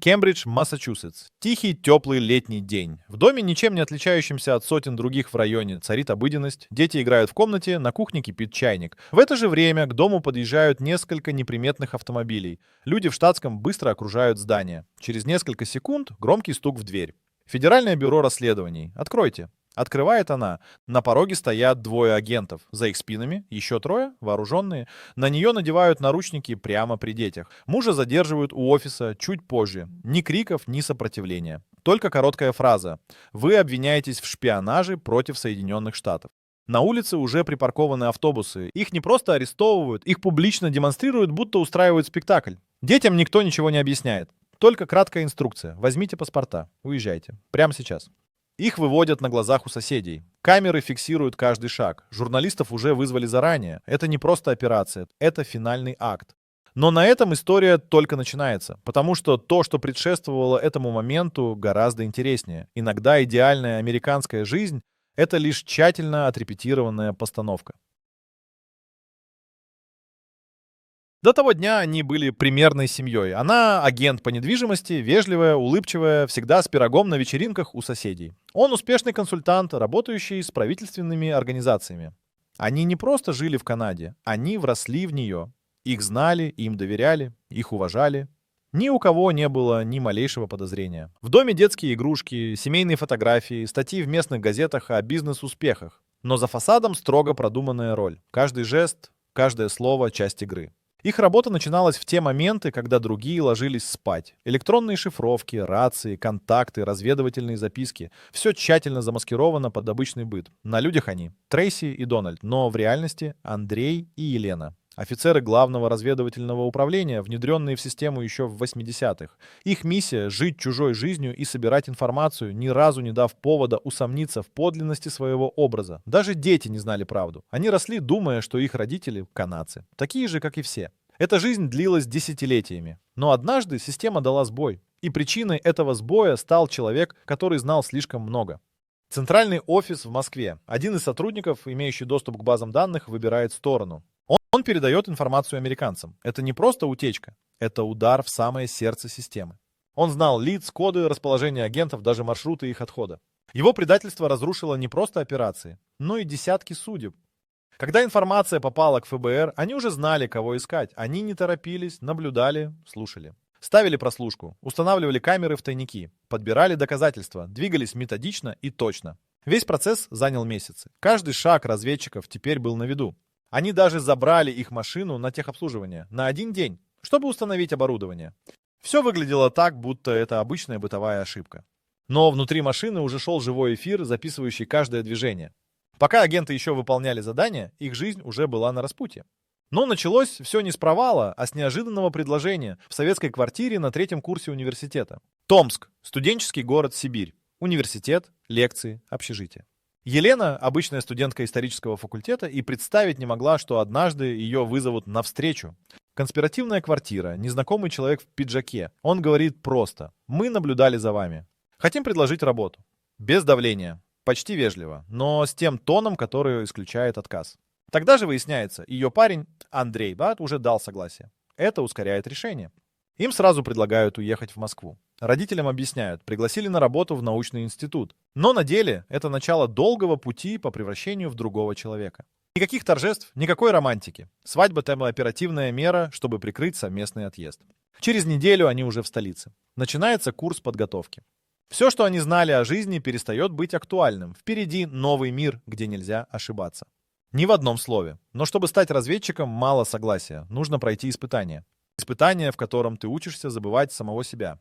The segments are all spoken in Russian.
Кембридж, Массачусетс. Тихий, теплый летний день. В доме, ничем не отличающемся от сотен других в районе, царит обыденность. Дети играют в комнате, на кухне кипит чайник. В это же время к дому подъезжают несколько неприметных автомобилей. Люди в штатском быстро окружают здание. Через несколько секунд громкий стук в дверь. Федеральное бюро расследований. Откройте. Открывает она. На пороге стоят двое агентов. За их спинами еще трое, вооруженные. На нее надевают наручники прямо при детях. Мужа задерживают у офиса чуть позже. Ни криков, ни сопротивления. Только короткая фраза. Вы обвиняетесь в шпионаже против Соединенных Штатов. На улице уже припаркованы автобусы. Их не просто арестовывают, их публично демонстрируют, будто устраивают спектакль. Детям никто ничего не объясняет. Только краткая инструкция. Возьмите паспорта. Уезжайте. Прямо сейчас. Их выводят на глазах у соседей. Камеры фиксируют каждый шаг. Журналистов уже вызвали заранее. Это не просто операция, это финальный акт. Но на этом история только начинается, потому что то, что предшествовало этому моменту, гораздо интереснее. Иногда идеальная американская жизнь — это лишь тщательно отрепетированная постановка. До того дня они были примерной семьей. Она агент по недвижимости, вежливая, улыбчивая, всегда с пирогом на вечеринках у соседей. Он успешный консультант, работающий с правительственными организациями. Они не просто жили в Канаде, они вросли в нее. Их знали, им доверяли, их уважали. Ни у кого не было ни малейшего подозрения. В доме детские игрушки, семейные фотографии, статьи в местных газетах о бизнес-успехах. Но за фасадом строго продуманная роль. Каждый жест, каждое слово — часть игры. Их работа начиналась в те моменты, когда другие ложились спать. Электронные шифровки, рации, контакты, разведывательные записки. Все тщательно замаскировано под обычный быт. На людях они — Трейси и Дональд, но в реальности Андрей и Елена. Офицеры главного разведывательного управления, внедренные в систему еще в 80-х. Их миссия — жить чужой жизнью и собирать информацию, ни разу не дав повода усомниться в подлинности своего образа. Даже дети не знали правду. Они росли, думая, что их родители — канадцы. Такие же, как и все. Эта жизнь длилась десятилетиями. Но однажды система дала сбой. И причиной этого сбоя стал человек, который знал слишком много. Центральный офис в Москве. Один из сотрудников, имеющий доступ к базам данных, выбирает сторону. Он передает информацию американцам. Это не просто утечка, это удар в самое сердце системы. Он знал лиц, коды, расположение агентов, даже маршруты их отхода. Его предательство разрушило не просто операции, но и десятки судеб. Когда информация попала к ФБР, они уже знали, кого искать. Они не торопились, наблюдали, слушали. Ставили прослушку, устанавливали камеры в тайники, подбирали доказательства, двигались методично и точно. Весь процесс занял месяцы. Каждый шаг разведчиков теперь был на виду. Они даже забрали их машину на техобслуживание на один день, чтобы установить оборудование. Все выглядело так, будто это обычная бытовая ошибка. Но внутри машины уже шел живой эфир, записывающий каждое движение. Пока агенты еще выполняли задания, их жизнь уже была на распутье. Но началось все не с провала, а с неожиданного предложения в советской квартире на 3-м курсе университета. Томск, студенческий город Сибирь. Университет, лекции, общежитие. Елена, обычная студентка исторического факультета, и представить не могла, что однажды ее вызовут навстречу. Конспиративная квартира, незнакомый человек в пиджаке. Он говорит просто: «Мы наблюдали за вами. Хотим предложить работу». Без давления, почти вежливо, но с тем тоном, который исключает отказ. Тогда же выясняется, ее парень, Андрей, уже дал согласие. Это ускоряет решение. Им сразу предлагают уехать в Москву. Родителям объясняют, пригласили на работу в научный институт. Но на деле это начало долгого пути по превращению в другого человека. Никаких торжеств, никакой романтики. Свадьба — это оперативная мера, чтобы прикрыть совместный отъезд. Через неделю они уже в столице. Начинается курс подготовки. Все, что они знали о жизни, перестает быть актуальным. Впереди новый мир, где нельзя ошибаться. Ни в одном слове. Но чтобы стать разведчиком, мало согласия. Нужно пройти испытание. Испытание, в котором ты учишься забывать самого себя.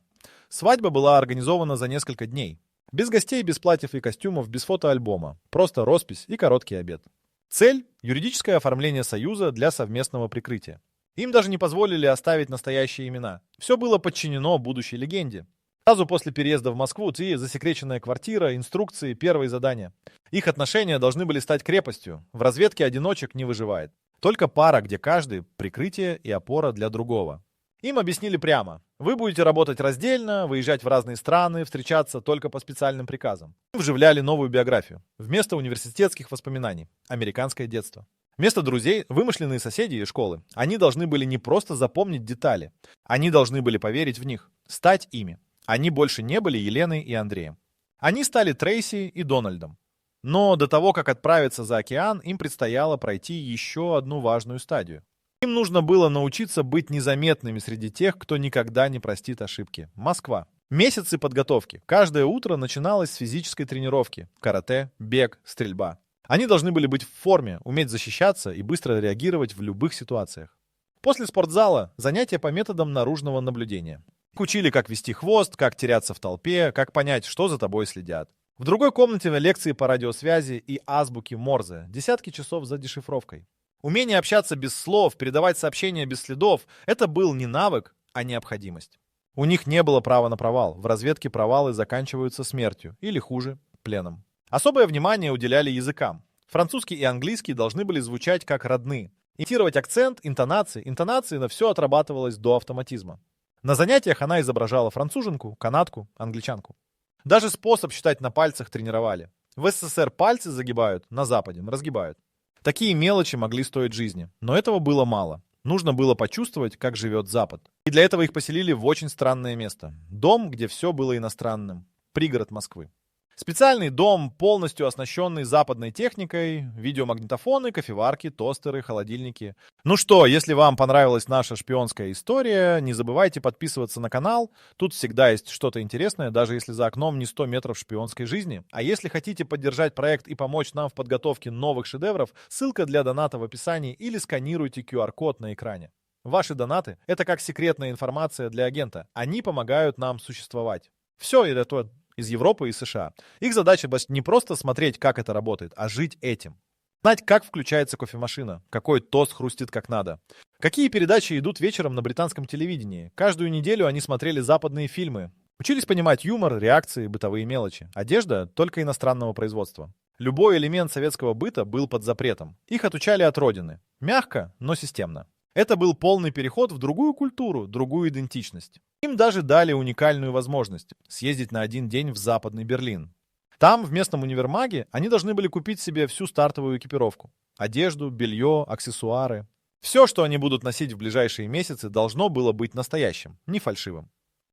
Свадьба была организована за несколько дней. Без гостей, без платьев и костюмов, без фотоальбома. Просто роспись и короткий обед. Цель — юридическое оформление союза для совместного прикрытия. Им даже не позволили оставить настоящие имена. Все было подчинено будущей легенде. Сразу после переезда в Москву засекреченная квартира, инструкции, первые задания. Их отношения должны были стать крепостью. В разведке одиночек не выживает. Только пара, где каждый — прикрытие и опора для другого. Им объяснили прямо: вы будете работать раздельно, выезжать в разные страны, встречаться только по специальным приказам. Вживляли новую биографию. Вместо университетских воспоминаний — американское детство. Вместо друзей — вымышленные соседи и школы. Они должны были не просто запомнить детали. Они должны были поверить в них, стать ими. Они больше не были Еленой и Андреем. Они стали Трейси и Дональдом. Но до того, как отправиться за океан, им предстояло пройти еще одну важную стадию. Им нужно было научиться быть незаметными среди тех, кто никогда не простит ошибки. Москва. Месяцы подготовки. Каждое утро начиналось с физической тренировки. Карате, бег, стрельба. Они должны были быть в форме, уметь защищаться и быстро реагировать в любых ситуациях. После спортзала занятия по методам наружного наблюдения. Их учили, как вести хвост, как теряться в толпе, как понять, что за тобой следят. В другой комнате лекции по радиосвязи и азбуке Морзе. Десятки часов за дешифровкой. Умение общаться без слов, передавать сообщения без следов — это был не навык, а необходимость. У них не было права на провал. В разведке провалы заканчиваются смертью или, хуже, пленом. Особое внимание уделяли языкам. Французский и английский должны были звучать как родные. Имитировать акцент, интонации на все отрабатывалось до автоматизма. На занятиях она изображала француженку, канадку, англичанку. Даже способ считать на пальцах тренировали. В СССР пальцы загибают, на Западе разгибают. Такие мелочи могли стоить жизни, но этого было мало. Нужно было почувствовать, как живет Запад. И для этого их поселили в очень странное место. Дом, где все было иностранным. Пригород Москвы. Специальный дом, полностью оснащенный западной техникой, видеомагнитофоны, кофеварки, тостеры, холодильники. Ну что, если вам понравилась наша шпионская история, не забывайте подписываться на канал. Тут всегда есть что-то интересное, даже если за окном не 100 метров шпионской жизни. А если хотите поддержать проект и помочь нам в подготовке новых шедевров, ссылка для доната в описании или сканируйте QR-код на экране. Ваши донаты — это как секретная информация для агента. Они помогают нам существовать. Все это из Европы и США. Их задача не просто смотреть, как это работает, а жить этим. Знать, как включается кофемашина, какой тост хрустит как надо. Какие передачи идут вечером на британском телевидении. Каждую неделю они смотрели западные фильмы. Учились понимать юмор, реакции, бытовые мелочи. Одежда только иностранного производства. Любой элемент советского быта был под запретом. Их отучали от родины. Мягко, но системно. Это был полный переход в другую культуру, другую идентичность. Им даже дали уникальную возможность съездить на один день в Западный Берлин. Там, в местном универмаге, они должны были купить себе всю стартовую экипировку. Одежду, белье, аксессуары. Все, что они будут носить в ближайшие месяцы, должно было быть настоящим, не фальшивым.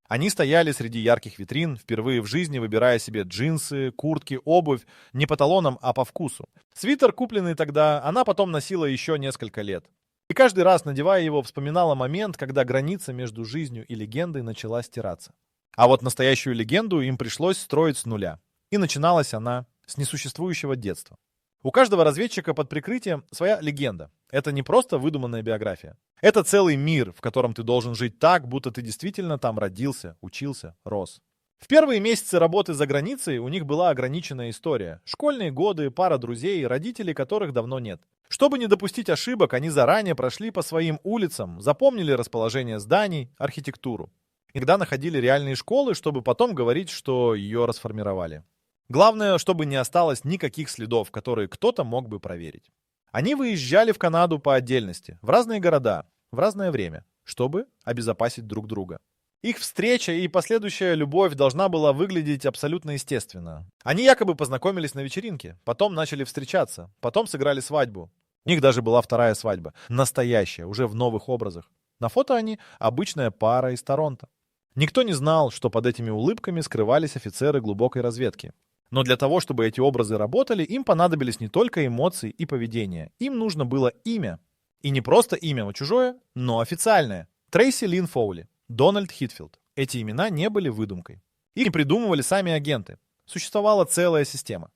Они стояли среди ярких витрин, впервые в жизни выбирая себе джинсы, куртки, обувь, не по талонам, а по вкусу. Свитер, купленный тогда, она потом носила еще несколько лет. И каждый раз, надевая его, вспоминала момент, когда граница между жизнью и легендой начала стираться. А вот настоящую легенду им пришлось строить с нуля. И начиналась она с несуществующего детства. У каждого разведчика под прикрытием своя легенда. Это не просто выдуманная биография. Это целый мир, в котором ты должен жить так, будто ты действительно там родился, учился, рос. В первые месяцы работы за границей у них была ограниченная история. Школьные годы, пара друзей, родителей которых давно нет. Чтобы не допустить ошибок, они заранее прошли по своим улицам, запомнили расположение зданий, архитектуру. Иногда находили реальные школы, чтобы потом говорить, что ее расформировали. Главное, чтобы не осталось никаких следов, которые кто-то мог бы проверить. Они выезжали в Канаду по отдельности, в разные города, в разное время, чтобы обезопасить друг друга. Их встреча и последующая любовь должна была выглядеть абсолютно естественно. Они якобы познакомились на вечеринке, потом начали встречаться, потом сыграли свадьбу. У них даже была вторая свадьба, настоящая, уже в новых образах. На фото они обычная пара из Торонто. Никто не знал, что под этими улыбками скрывались офицеры глубокой разведки. Но для того, чтобы эти образы работали, им понадобились не только эмоции и поведение. Им нужно было имя. И не просто имя, но чужое, но официальное. Трейси Лин Фоули. Дональд Хитфилд. Эти имена не были выдумкой. Их не придумывали сами агенты. Существовала целая система.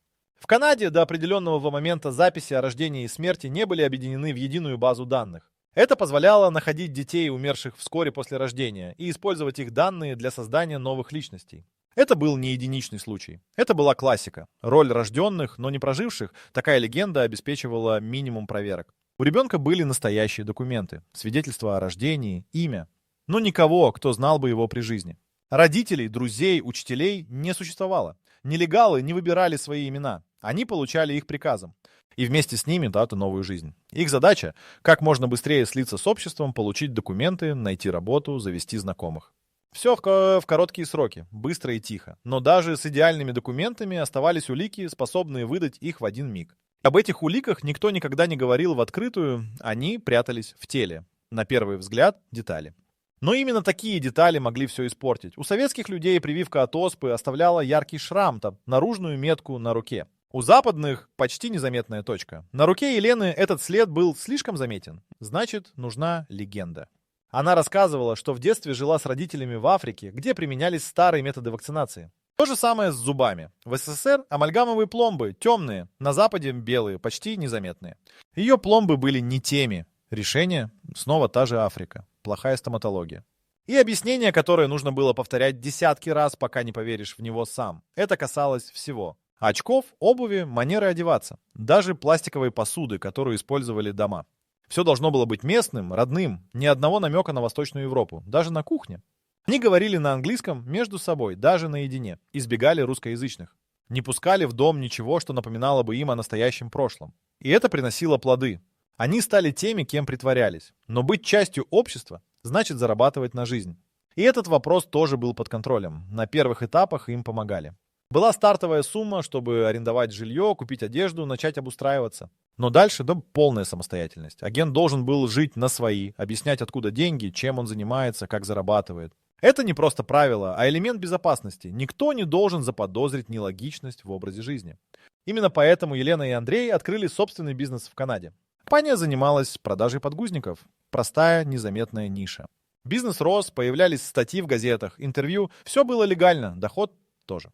В Канаде до определенного момента записи о рождении и смерти не были объединены в единую базу данных. Это позволяло находить детей, умерших вскоре после рождения, и использовать их данные для создания новых личностей. Это был не единичный случай. Это была классика. Роль рожденных, но не проживших, такая легенда обеспечивала минимум проверок. У ребенка были настоящие документы, свидетельства о рождении, имя. Но никого, кто знал бы его при жизни. Родителей, друзей, учителей не существовало. Нелегалы не выбирали свои имена. Они получали их приказом. И вместе с ними дату новую жизнь. Их задача — как можно быстрее слиться с обществом, получить документы, найти работу, завести знакомых. Все в короткие сроки, быстро и тихо. Но даже с идеальными документами оставались улики, способные выдать их в один миг. Об этих уликах никто никогда не говорил в открытую, они прятались в теле. На первый взгляд, детали. Но именно такие детали могли все испортить. У советских людей прививка от оспы оставляла яркий шрам, там, наружную метку на руке. У западных почти незаметная точка. На руке Елены этот след был слишком заметен. Значит, нужна легенда. Она рассказывала, что в детстве жила с родителями в Африке, где применялись старые методы вакцинации. То же самое с зубами. В СССР амальгамовые пломбы темные, на Западе белые, почти незаметные. Ее пломбы были не теми. Решение снова та же Африка. Плохая стоматология. И объяснение, которое нужно было повторять десятки раз, пока не поверишь в него сам. Это касалось всего. Очков, обуви, манеры одеваться. Даже пластиковой посуды, которую использовали дома. Все должно было быть местным, родным. Ни одного намека на Восточную Европу. Даже на кухне. Они говорили на английском между собой, даже наедине. Избегали русскоязычных. Не пускали в дом ничего, что напоминало бы им о настоящем прошлом. И это приносило плоды. Они стали теми, кем притворялись. Но быть частью общества значит зарабатывать на жизнь. И этот вопрос тоже был под контролем. На первых этапах им помогали. Была стартовая сумма, чтобы арендовать жилье, купить одежду, начать обустраиваться. Но дальше, да, полная самостоятельность. Агент должен был жить на свои, объяснять, откуда деньги, чем он занимается, как зарабатывает. Это не просто правило, а элемент безопасности. Никто не должен заподозрить нелогичность в образе жизни. Именно поэтому Елена и Андрей открыли собственный бизнес в Канаде. Компания занималась продажей подгузников. Простая, незаметная ниша. Бизнес рос, появлялись статьи в газетах, интервью. Все было легально, доход тоже.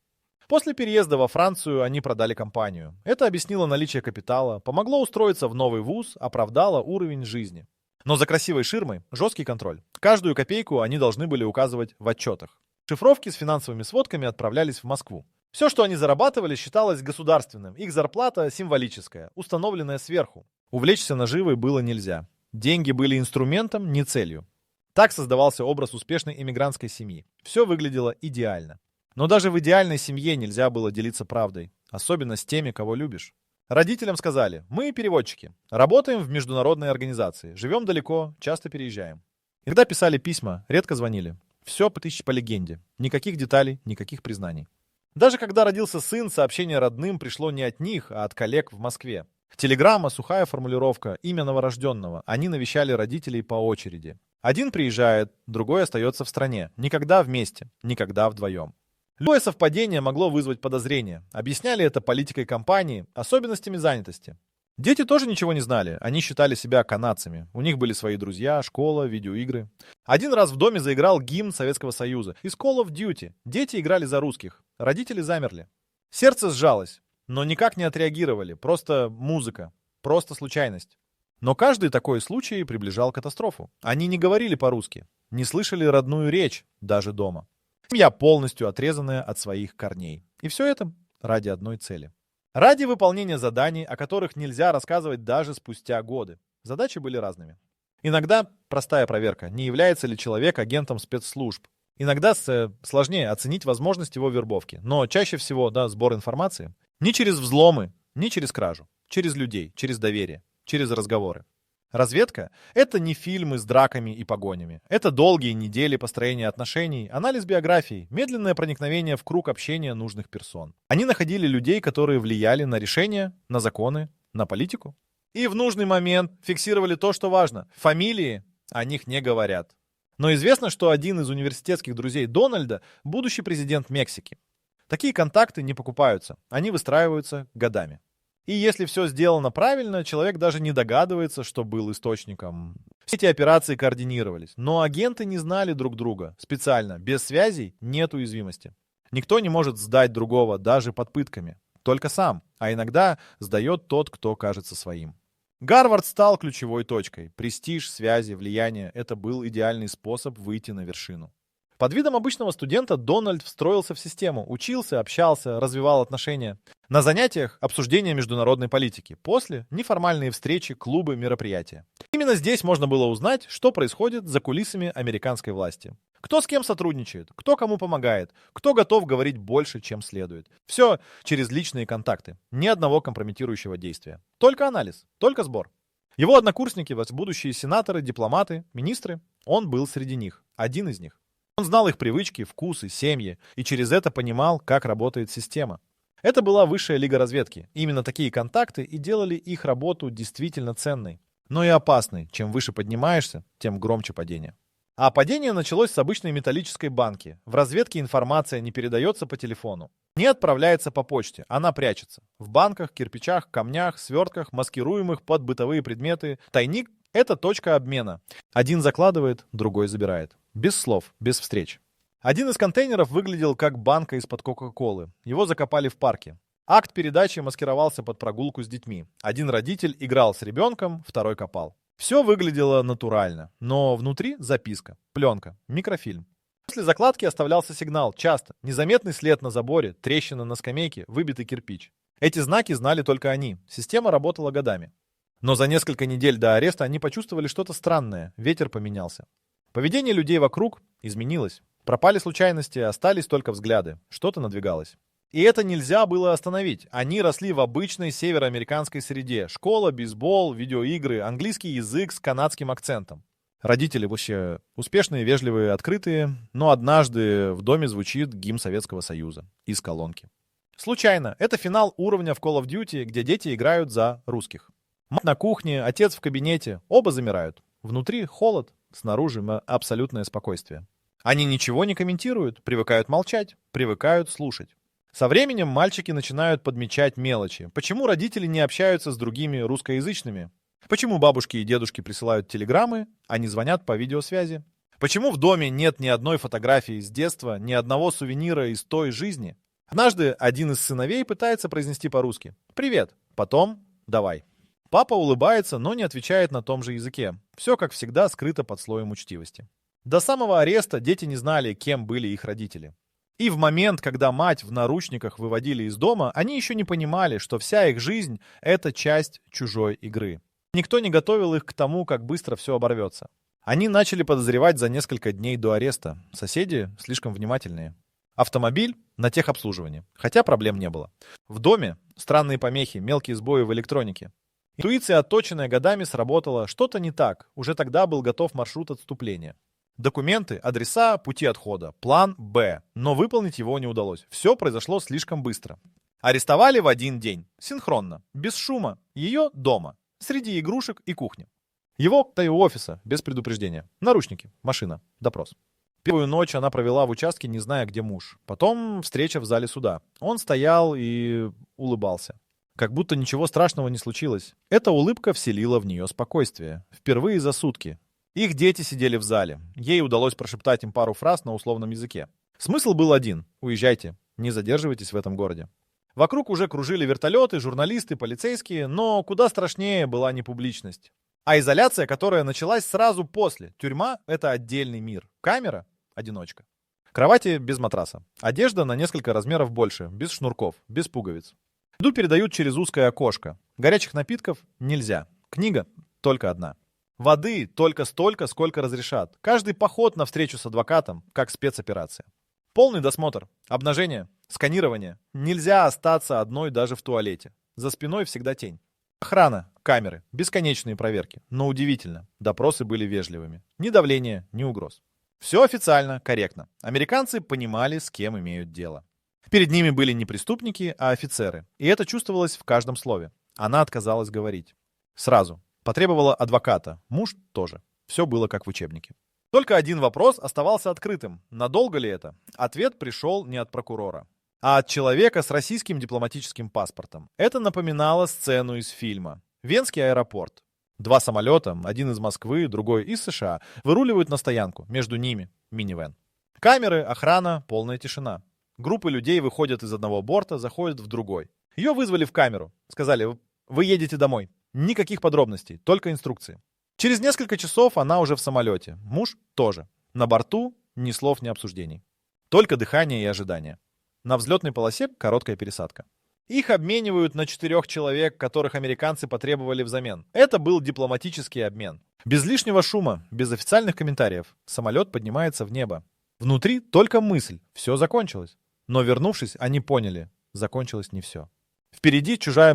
После переезда во Францию они продали компанию. Это объяснило наличие капитала, помогло устроиться в новый вуз, оправдало уровень жизни. Но за красивой ширмой жесткий контроль. Каждую копейку они должны были указывать в отчетах. Шифровки с финансовыми сводками отправлялись в Москву. Все, что они зарабатывали, считалось государственным. Их зарплата символическая, установленная сверху. Увлечься наживой было нельзя. Деньги были инструментом, не целью. Так создавался образ успешной эмигрантской семьи. Все выглядело идеально. Но даже в идеальной семье нельзя было делиться правдой. Особенно с теми, кого любишь. Родителям сказали: мы переводчики, работаем в международной организации, живем далеко, часто переезжаем. Иногда писали письма, редко звонили. Все по легенде. Никаких деталей, никаких признаний. Даже когда родился сын, сообщение родным пришло не от них, а от коллег в Москве. Телеграмма, сухая формулировка, имя новорожденного. Они навещали родителей по очереди. Один приезжает, другой остается в стране. Никогда вместе, никогда вдвоем. Любое совпадение могло вызвать подозрения. Объясняли это политикой компании, особенностями занятости. Дети тоже ничего не знали, они считали себя канадцами. У них были свои друзья, школа, видеоигры. Один раз в доме заиграл гимн Советского Союза. Из Call of Duty. Дети играли за русских. Родители замерли. Сердце сжалось, но никак не отреагировали. Просто музыка, просто случайность. Но каждый такой случай приближал катастрофу. Они не говорили по-русски, не слышали родную речь, даже дома. Семья полностью отрезанная от своих корней. И все это ради одной цели. Ради выполнения заданий, о которых нельзя рассказывать даже спустя годы. Задачи были разными. Иногда простая проверка, не является ли человек агентом спецслужб. Иногда сложнее оценить возможность его вербовки. Но чаще всего, да, сбор информации. Не через взломы, не через кражу. Через людей, через доверие, через разговоры. Разведка — это не фильмы с драками и погонями. Это долгие недели построения отношений, анализ биографий, медленное проникновение в круг общения нужных персон. Они находили людей, которые влияли на решения, на законы, на политику. И в нужный момент фиксировали то, что важно. Фамилии о них не говорят. Но известно, что один из университетских друзей Дональда — будущий президент Мексики. Такие контакты не покупаются, они выстраиваются годами. И если все сделано правильно, человек даже не догадывается, что был источником. Все эти операции координировались. Но агенты не знали друг друга. Специально. Без связей нет уязвимости. Никто не может сдать другого, даже под пытками. Только сам. А иногда сдает тот, кто кажется своим. Гарвард стал ключевой точкой. Престиж, связи, влияние — это был идеальный способ выйти на вершину. Под видом обычного студента Дональд встроился в систему, учился, общался, развивал отношения. На занятиях обсуждение международной политики. После неформальные встречи, клубы, мероприятия. Именно здесь можно было узнать, что происходит за кулисами американской власти. Кто с кем сотрудничает, кто кому помогает, кто готов говорить больше, чем следует. Все через личные контакты. Ни одного компрометирующего действия. Только анализ, только сбор. Его однокурсники, будущие сенаторы, дипломаты, министры, он был среди них, один из них. Он знал их привычки, вкусы, семьи, и через это понимал, как работает система. Это была высшая лига разведки. Именно такие контакты и делали их работу действительно ценной. Но и опасной. Чем выше поднимаешься, тем громче падение. А падение началось с обычной металлической банки. В разведке информация не передается по телефону. Не отправляется по почте, она прячется. В банках, кирпичах, камнях, свертках, маскируемых под бытовые предметы. Тайник — это точка обмена. Один закладывает, другой забирает. Без слов, без встреч. Один из контейнеров выглядел как банка из-под Кока-Колы. Его закопали в парке. Акт передачи маскировался под прогулку с детьми. Один родитель играл с ребенком, второй копал. Все выглядело натурально, но внутри записка, пленка, микрофильм. После закладки оставлялся сигнал, часто, незаметный след на заборе, трещина на скамейке, выбитый кирпич. Эти знаки знали только они, система работала годами. Но за несколько недель до ареста они почувствовали что-то странное, ветер поменялся. Поведение людей вокруг изменилось. Пропали случайности, остались только взгляды, что-то надвигалось. И это нельзя было остановить. Они росли в обычной североамериканской среде. Школа, бейсбол, видеоигры, английский язык с канадским акцентом. Родители вообще успешные, вежливые, открытые, но однажды в доме звучит гимн Советского Союза из колонки. Случайно. Это финал уровня в Call of Duty, где дети играют за русских. Мать на кухне, отец в кабинете. Оба замирают. Внутри холод, снаружи абсолютное спокойствие. Они ничего не комментируют, привыкают молчать, привыкают слушать. Со временем мальчики начинают подмечать мелочи. Почему родители не общаются с другими русскоязычными? Почему бабушки и дедушки присылают телеграммы, а не звонят по видеосвязи? Почему в доме нет ни одной фотографии с детства, ни одного сувенира из той жизни? Однажды один из сыновей пытается произнести по-русски «Привет», потом «Давай». Папа улыбается, но не отвечает на том же языке. Все, как всегда, скрыто под слоем учтивости. До самого ареста дети не знали, кем были их родители. И в момент, когда мать в наручниках выводили из дома, они еще не понимали, что вся их жизнь — это часть чужой игры. Никто не готовил их к тому, как быстро все оборвется. Они начали подозревать за несколько дней до ареста. Соседи слишком внимательные. Автомобиль на техобслуживании, хотя проблем не было. В доме странные помехи, мелкие сбои в электронике. Интуиция, отточенная годами, сработала. Что-то не так. Уже тогда был готов маршрут отступления. Документы, адреса, пути отхода. План «Б». Но выполнить его не удалось. Все произошло слишком быстро. Арестовали в один день. Синхронно. Без шума. Ее дома. Среди игрушек и кухни. Его у офиса. Без предупреждения. Наручники. Машина. Допрос. Первую ночь она провела в участке, не зная, где муж. Потом встреча в зале суда. Он стоял и улыбался. Как будто ничего страшного не случилось. Эта улыбка вселила в нее спокойствие. Впервые за сутки. Их дети сидели в зале. Ей удалось прошептать им пару фраз на условном языке. Смысл был один. Уезжайте. Не задерживайтесь в этом городе. Вокруг уже кружили вертолеты, журналисты, полицейские, но куда страшнее была не публичность. А изоляция, которая началась сразу после. Тюрьма — это отдельный мир. Камера — одиночка. Кровати без матраса. Одежда на несколько размеров больше, без шнурков, без пуговиц. Еду передают через узкое окошко. Горячих напитков нельзя. Книга только одна. Воды только столько, сколько разрешат. Каждый поход на встречу с адвокатом, как спецоперация. Полный досмотр, обнажение, сканирование. Нельзя остаться одной даже в туалете. За спиной всегда тень. Охрана, камеры, бесконечные проверки. Но удивительно, допросы были вежливыми. Ни давления, ни угроз. Все официально, корректно. Американцы понимали, с кем имеют дело. Перед ними были не преступники, а офицеры. И это чувствовалось в каждом слове. Она отказалась говорить. Сразу. Потребовала адвоката. Муж тоже. Все было как в учебнике. Только один вопрос оставался открытым. Надолго ли это? Ответ пришел не от прокурора, а от человека с российским дипломатическим паспортом. Это напоминало сцену из фильма. Венский аэропорт. Два самолета, один из Москвы, другой из США, выруливают на стоянку. Между ними минивэн. Камеры, охрана, полная тишина. Группы людей выходят из одного борта, заходят в другой. Ее вызвали в камеру. Сказали: вы едете домой. Никаких подробностей, только инструкции. Через несколько часов она уже в самолете. Муж тоже. На борту ни слов, ни обсуждений. Только дыхание и ожидание. На взлетной полосе короткая пересадка. Их обменивают на 4 человек, которых американцы потребовали взамен. Это был дипломатический обмен. Без лишнего шума, без официальных комментариев. Самолет поднимается в небо. Внутри только мысль. Все закончилось. Но вернувшись, они поняли. Закончилось не все. Впереди чужая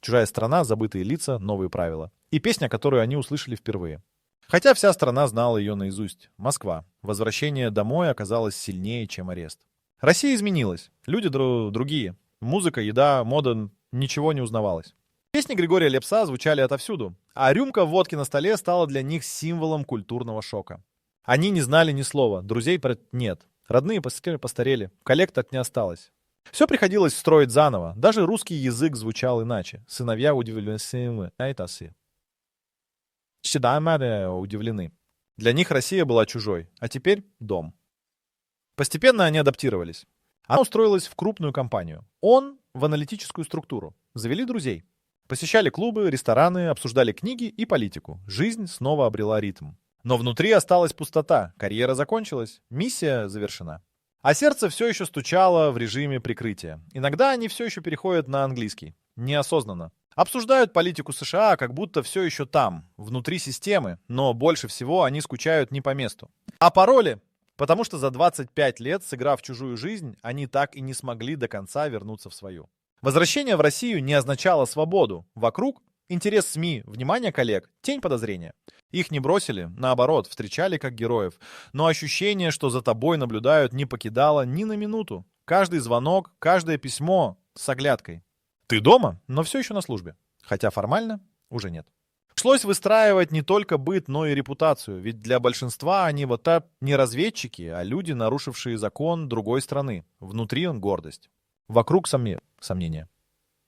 чужая страна, забытые лица, новые правила. И песня, которую они услышали впервые. Хотя вся страна знала ее наизусть. Москва. Возвращение домой оказалось сильнее, чем арест. Россия изменилась. Люди другие. Музыка, еда, мода, ничего не узнавалось. Песни Григория Лепса звучали отовсюду, а рюмка водки на столе стала для них символом культурного шока. Они не знали ни слова, друзей нет, родные постарели, коллег так не осталось. Все приходилось строить заново, даже русский язык звучал иначе. Сыновья удивлены. Для них Россия была чужой, а теперь дом. Постепенно они адаптировались. Она устроилась в крупную компанию. Он в аналитическую структуру. Завели друзей. Посещали клубы, рестораны, обсуждали книги и политику. Жизнь снова обрела ритм. Но внутри осталась пустота, карьера закончилась, миссия завершена. А сердце все еще стучало в режиме прикрытия. Иногда они все еще переходят на английский. Неосознанно. Обсуждают политику США, как будто все еще там, внутри системы, но больше всего они скучают не по месту. А пароли? Потому что за 25 лет, сыграв чужую жизнь, они так и не смогли до конца вернуться в свою. Возвращение в Россию не означало свободу. Вокруг интерес СМИ, внимание коллег, тень подозрения. Их не бросили, наоборот, встречали как героев. Но ощущение, что за тобой наблюдают, не покидало ни на минуту. Каждый звонок, каждое письмо с оглядкой. Ты дома, но все еще на службе. Хотя формально уже нет. Пришлось выстраивать не только быт, но и репутацию. Ведь для большинства они вот так не разведчики, а люди, нарушившие закон другой страны. Внутри он гордость. Вокруг сомнения.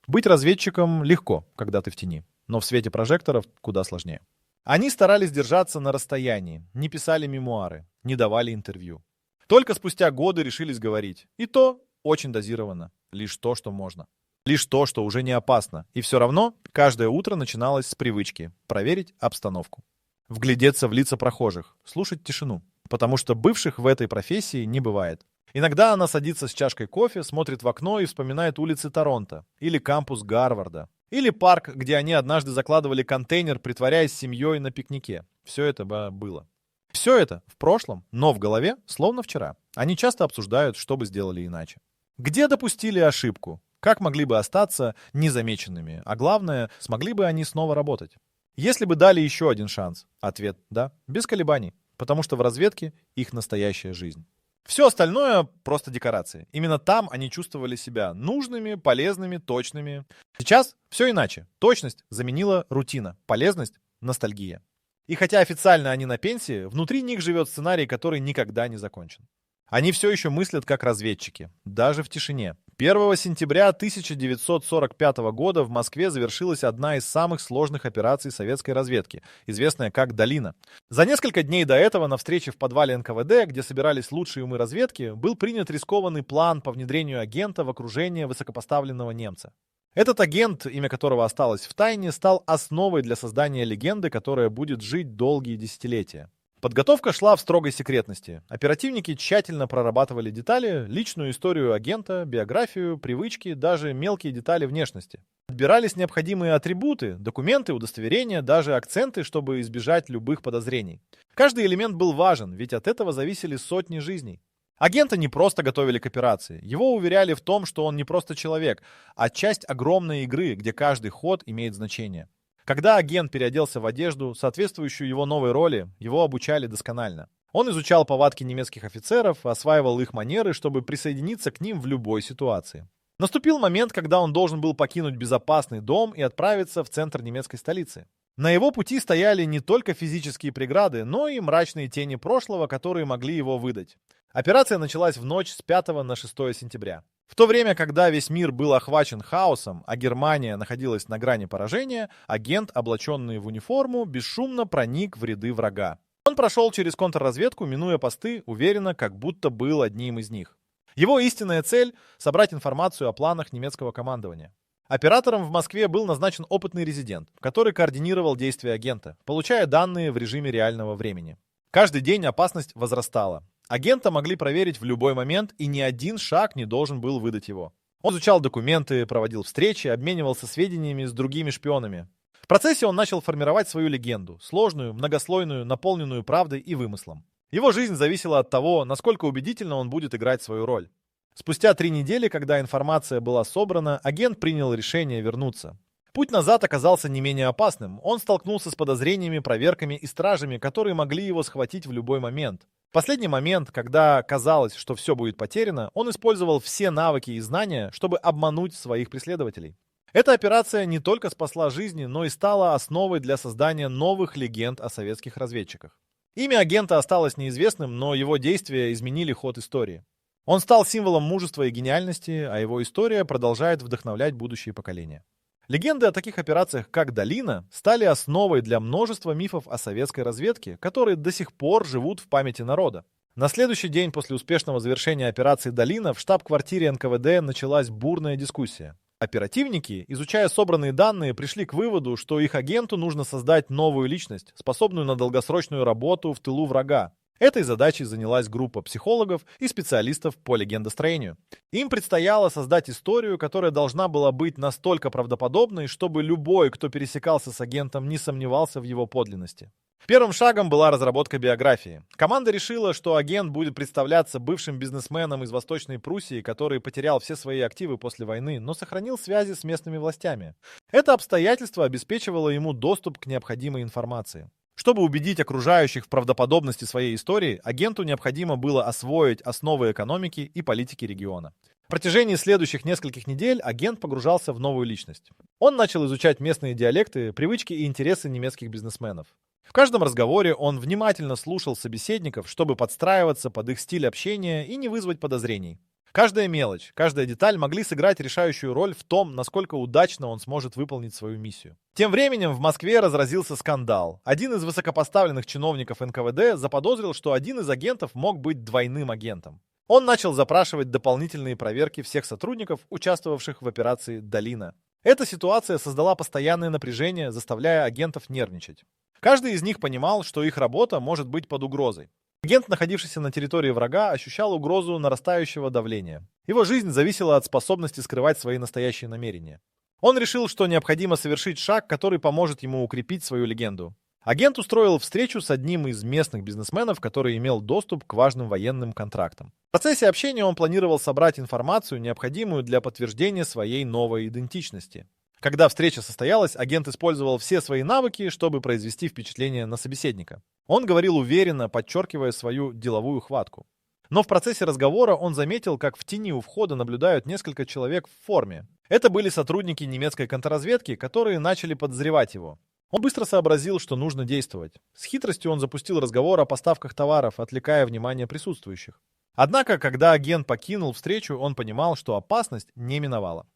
Быть разведчиком легко, когда ты в тени. Но в свете прожекторов куда сложнее. Они старались держаться на расстоянии, не писали мемуары, не давали интервью. Только спустя годы решились говорить. И то очень дозированно. Лишь то, что можно. Лишь то, что уже не опасно. И все равно каждое утро начиналось с привычки проверить обстановку. Вглядеться в лица прохожих, слушать тишину. Потому что бывших в этой профессии не бывает. Иногда она садится с чашкой кофе, смотрит в окно и вспоминает улицы Торонто. Или кампус Гарварда. Или парк, где они однажды закладывали контейнер, притворяясь семьей на пикнике. Все это было. Все это в прошлом, но в голове, словно вчера. Они часто обсуждают, что бы сделали иначе. Где допустили ошибку? Как могли бы остаться незамеченными? А главное, смогли бы они снова работать? Если бы дали еще один шанс? Ответ – да, без колебаний. Потому что в разведке их настоящая жизнь. Все остальное просто декорации. Именно там они чувствовали себя нужными, полезными, точными. Сейчас все иначе. Точность заменила рутина, полезность – ностальгия. И хотя официально они на пенсии, внутри них живет сценарий, который никогда не закончен. Они все еще мыслят как разведчики, даже в тишине. 1 сентября 1945 года в Москве завершилась одна из самых сложных операций советской разведки, известная как «Долина». За несколько дней до этого на встрече в подвале НКВД, где собирались лучшие умы разведки, был принят рискованный план по внедрению агента в окружение высокопоставленного немца. Этот агент, имя которого осталось в тайне, стал основой для создания легенды, которая будет жить долгие десятилетия. Подготовка шла в строгой секретности. Оперативники тщательно прорабатывали детали, личную историю агента, биографию, привычки, даже мелкие детали внешности. Отбирались необходимые атрибуты, документы, удостоверения, даже акценты, чтобы избежать любых подозрений. Каждый элемент был важен, ведь от этого зависели сотни жизней. Агента не просто готовили к операции. Его уверяли в том, что он не просто человек, а часть огромной игры, где каждый ход имеет значение. Когда агент переоделся в одежду, соответствующую его новой роли, его обучали досконально. Он изучал повадки немецких офицеров, осваивал их манеры, чтобы присоединиться к ним в любой ситуации. Наступил момент, когда он должен был покинуть безопасный дом и отправиться в центр немецкой столицы. На его пути стояли не только физические преграды, но и мрачные тени прошлого, которые могли его выдать. Операция началась в ночь с 5 на 6 сентября. В то время, когда весь мир был охвачен хаосом, а Германия находилась на грани поражения, агент, облаченный в униформу, бесшумно проник в ряды врага. Он прошел через контрразведку, минуя посты, уверенно, как будто был одним из них. Его истинная цель – собрать информацию о планах немецкого командования. Оператором в Москве был назначен опытный резидент, который координировал действия агента, получая данные в режиме реального времени. Каждый день опасность возрастала. Агента могли проверить в любой момент, и ни один шаг не должен был выдать его. Он изучал документы, проводил встречи, обменивался сведениями с другими шпионами. В процессе он начал формировать свою легенду, сложную, многослойную, наполненную правдой и вымыслом. Его жизнь зависела от того, насколько убедительно он будет играть свою роль. Спустя 3 недели, когда информация была собрана, агент принял решение вернуться. Путь назад оказался не менее опасным. Он столкнулся с подозрениями, проверками и стражами, которые могли его схватить в любой момент. В последний момент, когда казалось, что все будет потеряно, он использовал все навыки и знания, чтобы обмануть своих преследователей. Эта операция не только спасла жизни, но и стала основой для создания новых легенд о советских разведчиках. Имя агента осталось неизвестным, но его действия изменили ход истории. Он стал символом мужества и гениальности, а его история продолжает вдохновлять будущие поколения. Легенды о таких операциях, как «Долина», стали основой для множества мифов о советской разведке, которые до сих пор живут в памяти народа. На следующий день после успешного завершения операции «Долина» в штаб-квартире НКВД началась бурная дискуссия. Оперативники, изучая собранные данные, пришли к выводу, что их агенту нужно создать новую личность, способную на долгосрочную работу в тылу врага. Этой задачей занялась группа психологов и специалистов по легендостроению. Им предстояло создать историю, которая должна была быть настолько правдоподобной, чтобы любой, кто пересекался с агентом, не сомневался в его подлинности. Первым шагом была разработка биографии. Команда решила, что агент будет представляться бывшим бизнесменом из Восточной Пруссии, который потерял все свои активы после войны, но сохранил связи с местными властями. Это обстоятельство обеспечивало ему доступ к необходимой информации. Чтобы убедить окружающих в правдоподобности своей истории, агенту необходимо было освоить основы экономики и политики региона. В протяжении следующих нескольких недель агент погружался в новую личность. Он начал изучать местные диалекты, привычки и интересы немецких бизнесменов. В каждом разговоре он внимательно слушал собеседников, чтобы подстраиваться под их стиль общения и не вызвать подозрений. Каждая мелочь, каждая деталь могли сыграть решающую роль в том, насколько удачно он сможет выполнить свою миссию. Тем временем в Москве разразился скандал. Один из высокопоставленных чиновников НКВД заподозрил, что один из агентов мог быть двойным агентом. Он начал запрашивать дополнительные проверки всех сотрудников, участвовавших в операции «Долина». Эта ситуация создала постоянное напряжение, заставляя агентов нервничать. Каждый из них понимал, что их работа может быть под угрозой. Агент, находившийся на территории врага, ощущал угрозу нарастающего давления. Его жизнь зависела от способности скрывать свои настоящие намерения. Он решил, что необходимо совершить шаг, который поможет ему укрепить свою легенду. Агент устроил встречу с одним из местных бизнесменов, который имел доступ к важным военным контрактам. В процессе общения он планировал собрать информацию, необходимую для подтверждения своей новой идентичности. Когда встреча состоялась, агент использовал все свои навыки, чтобы произвести впечатление на собеседника. Он говорил уверенно, подчеркивая свою деловую хватку. Но в процессе разговора он заметил, как в тени у входа наблюдают несколько человек в форме. Это были сотрудники немецкой контрразведки, которые начали подозревать его. Он быстро сообразил, что нужно действовать. С хитростью он запустил разговор о поставках товаров, отвлекая внимание присутствующих. Однако, когда агент покинул встречу, он понимал, что опасность не миновала.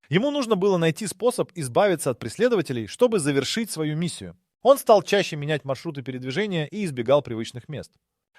Ему нужно было найти способ избавиться от преследователей, чтобы завершить свою миссию. Он стал чаще менять маршруты передвижения и избегал привычных мест.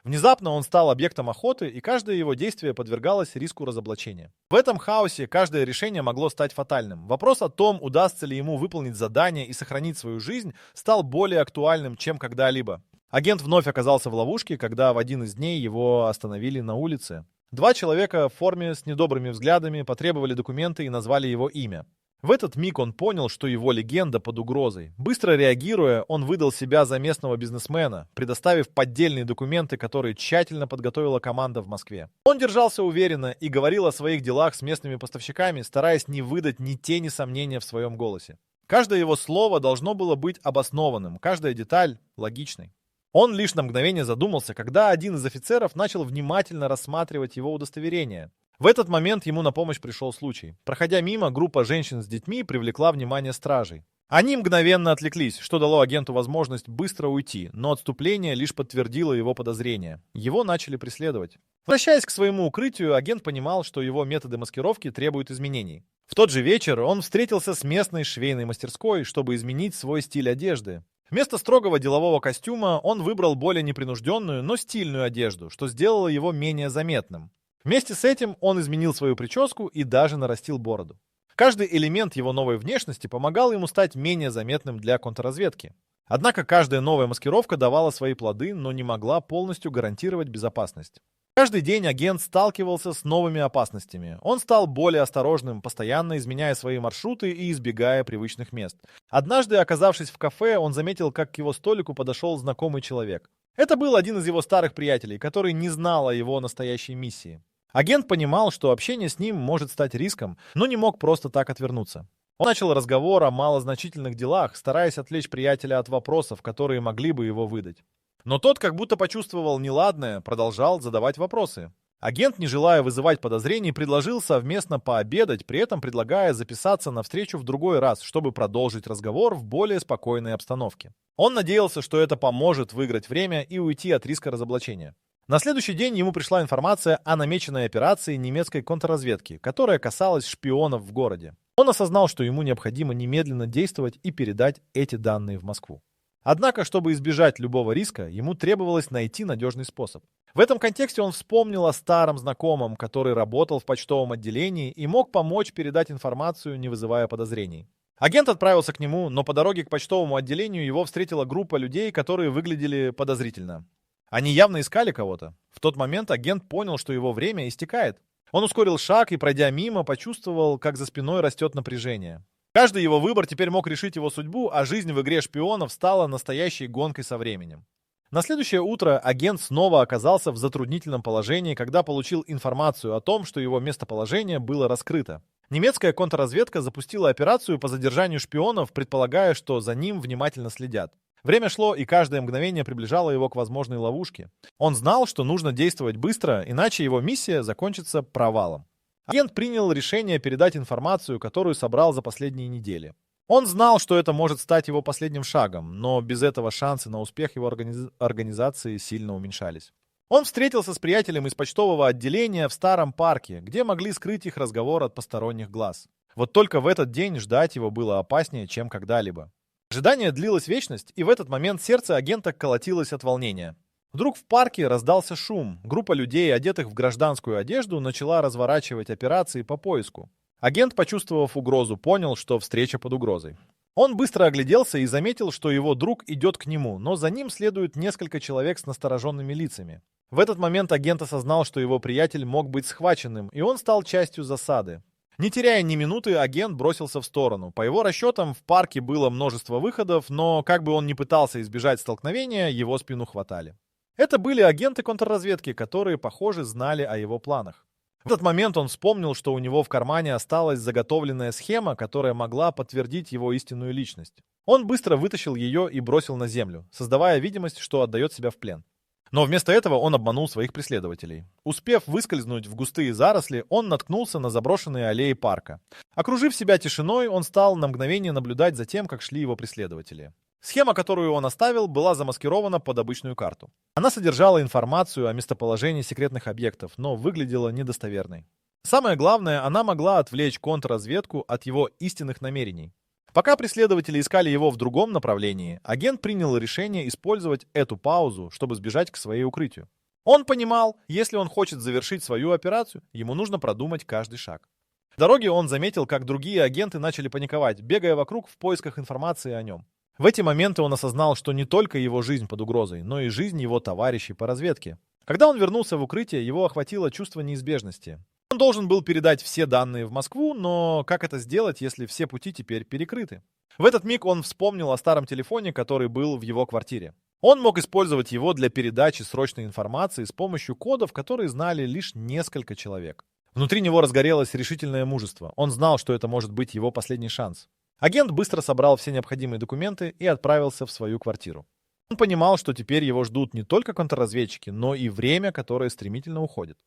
Внезапно он стал объектом охоты, и каждое его действие подвергалось риску разоблачения. В этом хаосе каждое решение могло стать фатальным. Вопрос о том, удастся ли ему выполнить задание и сохранить свою жизнь, стал более актуальным, чем когда-либо. Агент вновь оказался в ловушке, когда в один из дней его остановили на улице. Два человека в форме с недобрыми взглядами потребовали документы и назвали его имя. В этот миг он понял, что его легенда под угрозой. Быстро реагируя, он выдал себя за местного бизнесмена, предоставив поддельные документы, которые тщательно подготовила команда в Москве. Он держался уверенно и говорил о своих делах с местными поставщиками, стараясь не выдать ни тени сомнения в своем голосе. Каждое его слово должно было быть обоснованным, каждая деталь логичной. Он лишь на мгновение задумался, когда один из офицеров начал внимательно рассматривать его удостоверение. В этот момент ему на помощь пришел случай. Проходя мимо, группа женщин с детьми привлекла внимание стражей. Они мгновенно отвлеклись, что дало агенту возможность быстро уйти, но отступление лишь подтвердило его подозрения. Его начали преследовать. Возвращаясь к своему укрытию, агент понимал, что его методы маскировки требуют изменений. В тот же вечер он встретился с местной швейной мастерской, чтобы изменить свой стиль одежды. Вместо строгого делового костюма он выбрал более непринужденную, но стильную одежду, что сделало его менее заметным. Вместе с этим он изменил свою прическу и даже нарастил бороду. Каждый элемент его новой внешности помогал ему стать менее заметным для контрразведки. Однако каждая новая маскировка давала свои плоды, но не могла полностью гарантировать безопасность. Каждый день агент сталкивался с новыми опасностями. Он стал более осторожным, постоянно изменяя свои маршруты и избегая привычных мест. Однажды, оказавшись в кафе, он заметил, как к его столику подошел знакомый человек. Это был один из его старых приятелей, который не знал о его настоящей миссии. Агент понимал, что общение с ним может стать риском, но не мог просто так отвернуться. Он начал разговор о малозначительных делах, стараясь отвлечь приятеля от вопросов, которые могли бы его выдать. Но тот, как будто почувствовал неладное, продолжал задавать вопросы. Агент, не желая вызывать подозрений, предложил совместно пообедать, при этом предлагая записаться на встречу в другой раз, чтобы продолжить разговор в более спокойной обстановке. Он надеялся, что это поможет выиграть время и уйти от риска разоблачения. На следующий день ему пришла информация о намеченной операции немецкой контрразведки, которая касалась шпионов в городе. Он осознал, что ему необходимо немедленно действовать и передать эти данные в Москву. Однако, чтобы избежать любого риска, ему требовалось найти надежный способ. В этом контексте он вспомнил о старом знакомом, который работал в почтовом отделении и мог помочь передать информацию, не вызывая подозрений. Агент отправился к нему, но по дороге к почтовому отделению его встретила группа людей, которые выглядели подозрительно. Они явно искали кого-то. В тот момент агент понял, что его время истекает. Он ускорил шаг и, пройдя мимо, почувствовал, как за спиной растет напряжение. Каждый его выбор теперь мог решить его судьбу, а жизнь в игре шпионов стала настоящей гонкой со временем. На следующее утро агент снова оказался в затруднительном положении, когда получил информацию о том, что его местоположение было раскрыто. Немецкая контрразведка запустила операцию по задержанию шпионов, предполагая, что за ним внимательно следят. Время шло, и каждое мгновение приближало его к возможной ловушке. Он знал, что нужно действовать быстро, иначе его миссия закончится провалом. Агент принял решение передать информацию, которую собрал за последние недели. Он знал, что это может стать его последним шагом, но без этого шансы на успех его организации сильно уменьшались. Он встретился с приятелем из почтового отделения в старом парке, где могли скрыть их разговор от посторонних глаз. Вот только в этот день ждать его было опаснее, чем когда-либо. Ожидание длилось вечность, и в этот момент сердце агента колотилось от волнения. Вдруг в парке раздался шум. Группа людей, одетых в гражданскую одежду, начала разворачивать операции по поиску. Агент, почувствовав угрозу, понял, что встреча под угрозой. Он быстро огляделся и заметил, что его друг идет к нему, но за ним следует несколько человек с настороженными лицами. В этот момент агент осознал, что его приятель мог быть схваченным, и он стал частью засады. Не теряя ни минуты, агент бросился в сторону. По его расчетам, в парке было множество выходов, но как бы он ни пытался избежать столкновения, его спину хватали. Это были агенты контрразведки, которые, похоже, знали о его планах. В этот момент он вспомнил, что у него в кармане осталась заготовленная схема, которая могла подтвердить его истинную личность. Он быстро вытащил ее и бросил на землю, создавая видимость, что отдает себя в плен. Но вместо этого он обманул своих преследователей. Успев выскользнуть в густые заросли, он наткнулся на заброшенные аллеи парка. Окружив себя тишиной, он стал на мгновение наблюдать за тем, как шли его преследователи. Схема, которую он оставил, была замаскирована под обычную карту. Она содержала информацию о местоположении секретных объектов, но выглядела недостоверной. Самое главное, она могла отвлечь контрразведку от его истинных намерений. Пока преследователи искали его в другом направлении, агент принял решение использовать эту паузу, чтобы сбежать к своей укрытию. Он понимал, если он хочет завершить свою операцию, ему нужно продумать каждый шаг. В дороге он заметил, как другие агенты начали паниковать, бегая вокруг в поисках информации о нем. В эти моменты он осознал, что не только его жизнь под угрозой, но и жизнь его товарищей по разведке. Когда он вернулся в укрытие, его охватило чувство неизбежности. Он должен был передать все данные в Москву, но как это сделать, если все пути теперь перекрыты? В этот миг он вспомнил о старом телефоне, который был в его квартире. Он мог использовать его для передачи срочной информации с помощью кодов, которые знали лишь несколько человек. Внутри него разгорелось решительное мужество. Он знал, что это может быть его последний шанс. Агент быстро собрал все необходимые документы и отправился в свою квартиру. Он понимал, что теперь его ждут не только контрразведчики, но и время, которое стремительно уходит.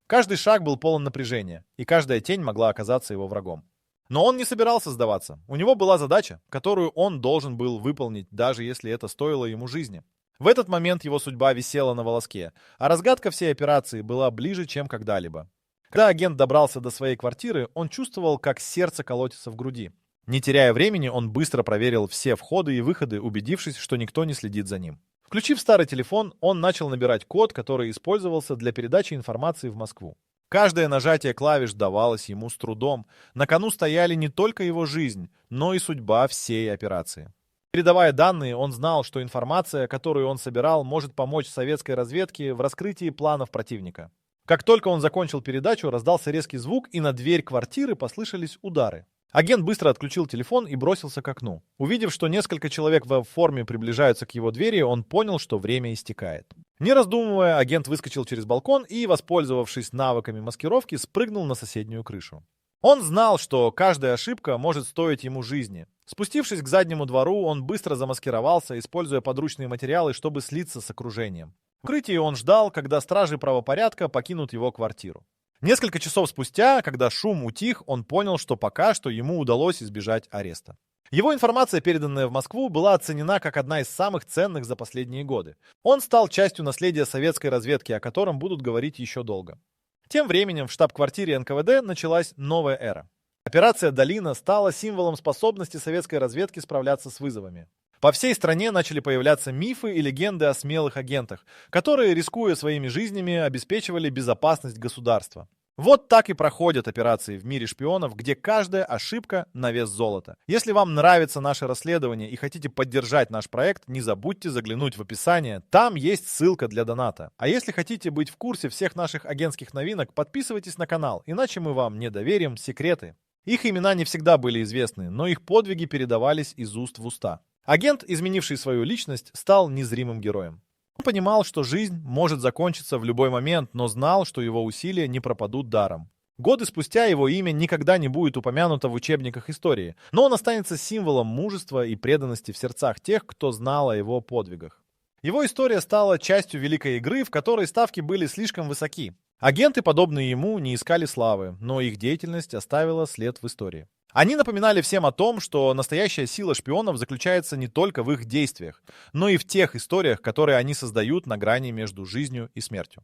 Каждый шаг был полон напряжения, и каждая тень могла оказаться его врагом. Но он не собирался сдаваться. У него была задача, которую он должен был выполнить, даже если это стоило ему жизни. В этот момент его судьба висела на волоске, а разгадка всей операции была ближе, чем когда-либо. Когда агент добрался до своей квартиры, он чувствовал, как сердце колотится в груди. Не теряя времени, он быстро проверил все входы и выходы, убедившись, что никто не следит за ним. Включив старый телефон, он начал набирать код, который использовался для передачи информации в Москву. Каждое нажатие клавиш давалось ему с трудом. На кону стояли не только его жизнь, но и судьба всей операции. Передавая данные, он знал, что информация, которую он собирал, может помочь советской разведке в раскрытии планов противника. Как только он закончил передачу, раздался резкий звук, и на дверь квартиры послышались удары. Агент быстро отключил телефон и бросился к окну. Увидев, что несколько человек в форме приближаются к его двери, он понял, что время истекает. Не раздумывая, агент выскочил через балкон и, воспользовавшись навыками маскировки, спрыгнул на соседнюю крышу. Он знал, что каждая ошибка может стоить ему жизни. Спустившись к заднему двору, он быстро замаскировался, используя подручные материалы, чтобы слиться с окружением. В укрытии он ждал, когда стражи правопорядка покинут его квартиру. Несколько часов спустя, когда шум утих, он понял, что пока что ему удалось избежать ареста. Его информация, переданная в Москву, была оценена как одна из самых ценных за последние годы. Он стал частью наследия советской разведки, о котором будут говорить еще долго. Тем временем в штаб-квартире НКВД началась новая эра. Операция «Долина» стала символом способности советской разведки справляться с вызовами. По всей стране начали появляться мифы и легенды о смелых агентах, которые, рискуя своими жизнями, обеспечивали безопасность государства. Вот так и проходят операции в мире шпионов, где каждая ошибка на вес золота. Если вам нравится наше расследование и хотите поддержать наш проект, не забудьте заглянуть в описание, там есть ссылка для доната. А если хотите быть в курсе всех наших агентских новинок, подписывайтесь на канал, иначе мы вам не доверим секреты. Их имена не всегда были известны, но их подвиги передавались из уст в уста. Агент, изменивший свою личность, стал незримым героем. Он понимал, что жизнь может закончиться в любой момент, но знал, что его усилия не пропадут даром. Годы спустя его имя никогда не будет упомянуто в учебниках истории, но он останется символом мужества и преданности в сердцах тех, кто знал о его подвигах. Его история стала частью великой игры, в которой ставки были слишком высоки. Агенты, подобные ему, не искали славы, но их деятельность оставила след в истории. Они напоминали всем о том, что настоящая сила шпионов заключается не только в их действиях, но и в тех историях, которые они создают на грани между жизнью и смертью.